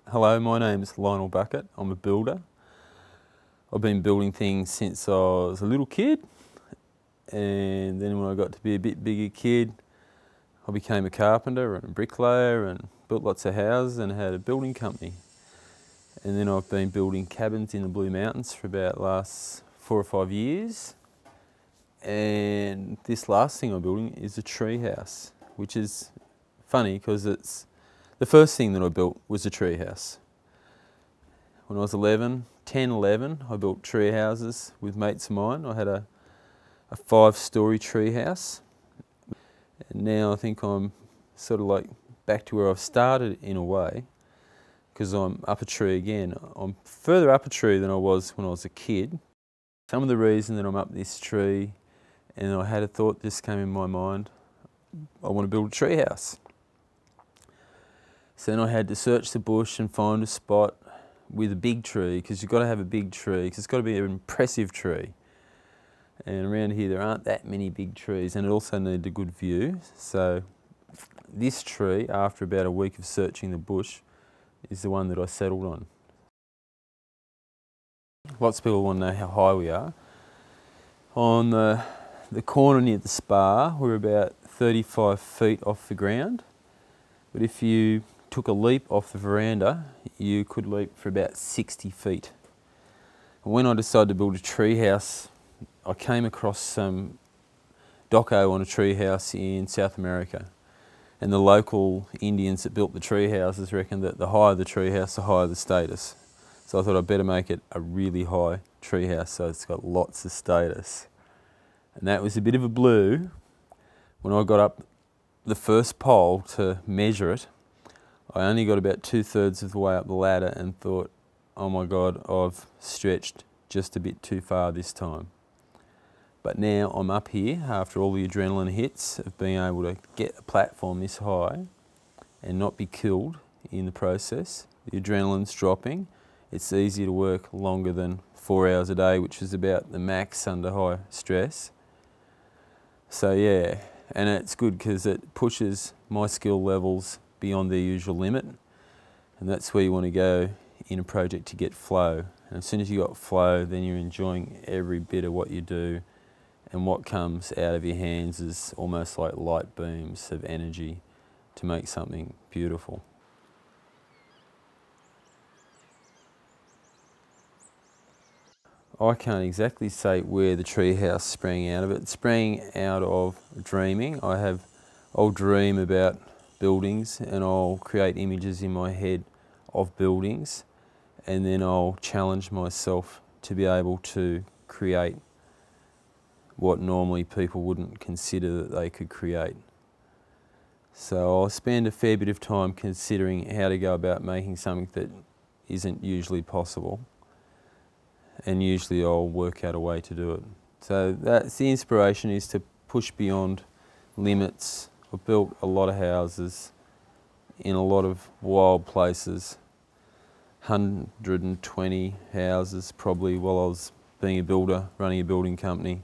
Hello, my name's Lionel Bucket. I'm a builder. I've been building things since I was a little kid, and then when I got to be a bit bigger kid, I became a carpenter and a bricklayer and built lots of houses and had a building company. And then I've been building cabins in the Blue Mountains for about the last 4 or 5 years. And this last thing I'm building is a treehouse, which is funny because it's the first thing that I built was a treehouse. When I was 11, I built tree houses with mates of mine. I had a 5-story tree house. And now I think I'm sort of like back to where I've started in a way, because I'm up a tree again. I'm further up a tree than I was when I was a kid. Some of the reason that I'm up this tree, and I had a thought just came in my mind, I want to build a tree house. So then I had to search the bush and find a spot with a big tree, because you've got to have a big tree, because it's got to be an impressive tree. And around here there aren't that many big trees, and it also needed a good view. So this tree, after about a week of searching the bush, is the one that I settled on. Lots of people want to know how high we are. On the corner near the spa, we're about 35 feet off the ground. But if you took a leap off the veranda, you could leap for about 60 feet. And when I decided to build a tree house, I came across some doco on a tree house in South America. And the local Indians that built the tree houses reckoned that the higher the tree house, the higher the status. So I thought I'd better make it a really high tree house so it's got lots of status. And that was a bit of a blue. When I got up the first pole to measure it, I only got about 2/3 of the way up the ladder and thought, oh my God, I've stretched just a bit too far this time. But now I'm up here after all the adrenaline hits of being able to get a platform this high and not be killed in the process. The adrenaline's dropping. It's easy to work longer than 4 hours a day, which is about the max under high stress. So yeah, and it's good because it pushes my skill levels beyond their usual limit, and that's where you want to go in a project to get flow. And as soon as you got flow, then you're enjoying every bit of what you do, and what comes out of your hands is almost like light beams of energy to make something beautiful. I can't exactly say where the treehouse sprang out of. It sprang out of dreaming. I'll dream about buildings and I'll create images in my head of buildings, and then I'll challenge myself to be able to create what normally people wouldn't consider that they could create. So I'll spend a fair bit of time considering how to go about making something that isn't usually possible, and usually I'll work out a way to do it. So that's the inspiration, is to push beyond limits. I've built a lot of houses in a lot of wild places, 120 houses probably while I was being a builder, running a building company.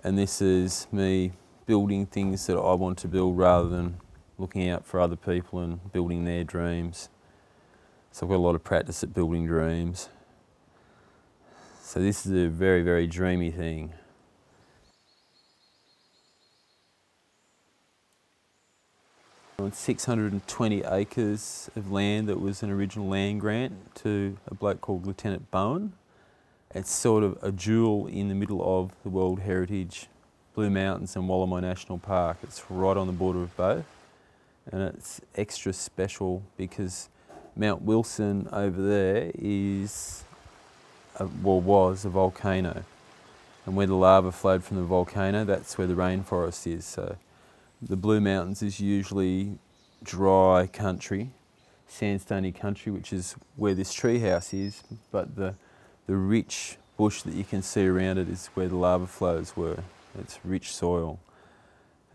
And this is me building things that I want to build rather than looking out for other people and building their dreams. So I've got a lot of practice at building dreams. So this is a very, very dreamy thing. On 620 acres of land that was an original land grant to a bloke called Lieutenant Bowen. It's sort of a jewel in the middle of the World Heritage Blue Mountains and Wollemi National Park. It's right on the border of both, and it's extra special because Mount Wilson over there is, was a volcano, and where the lava flowed from the volcano, that's where the rainforest is. So the Blue Mountains is usually dry country, sandstony country, which is where this treehouse is, but the rich bush that you can see around it is where the lava flows were. It's rich soil.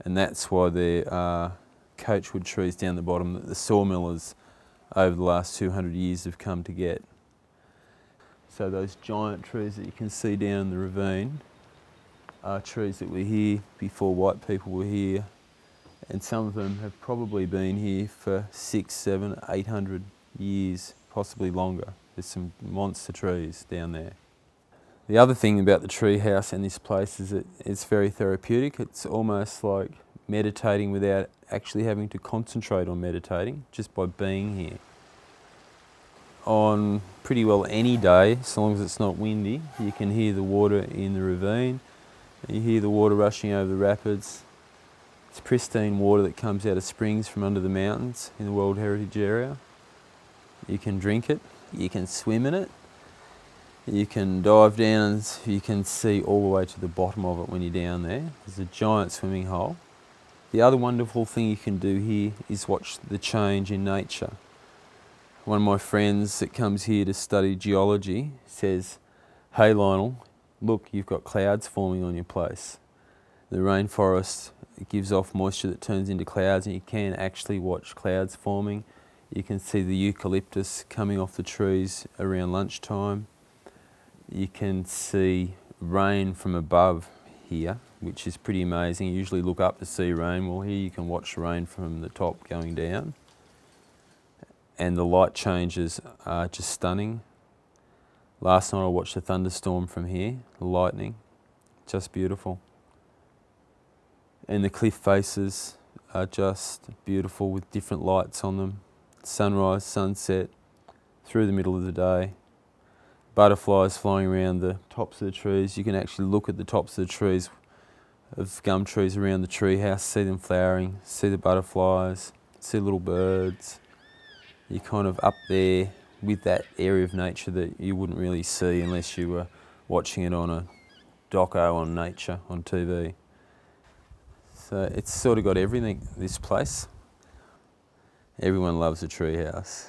And that's why there are coachwood trees down the bottom that the sawmillers over the last 200 years have come to get. So those giant trees that you can see down the ravine are trees that were here before white people were here, and some of them have probably been here for 600, 700, 800 years, possibly longer. There's some monster trees down there. The other thing about the treehouse and this place is that it's very therapeutic. It's almost like meditating without actually having to concentrate on meditating, just by being here. On pretty well any day, as long as it's not windy, you can hear the water in the ravine, you hear the water rushing over the rapids. It's pristine water that comes out of springs from under the mountains in the World Heritage Area. You can drink it, you can swim in it, you can dive down and you can see all the way to the bottom of it when you're down there. There's a giant swimming hole. The other wonderful thing you can do here is watch the change in nature. One of my friends that comes here to study geology says, "Hey Lionel, look, you've got clouds forming on your place." The rainforest, it gives off moisture that turns into clouds, and you can actually watch clouds forming. You can see the eucalyptus coming off the trees around lunchtime. You can see rain from above here, which is pretty amazing. You usually look up to see rain. Well, here you can watch rain from the top going down. And the light changes are just stunning. Last night I watched a thunderstorm from here, the lightning, just beautiful. And the cliff faces are just beautiful with different lights on them. Sunrise, sunset, through the middle of the day. Butterflies flying around the tops of the trees. You can actually look at the tops of the trees, of gum trees around the treehouse, see them flowering, see the butterflies, see little birds. You're kind of up there with that area of nature that you wouldn't really see unless you were watching it on a doco on nature on TV. So it's sort of got everything, this place. Everyone loves a treehouse.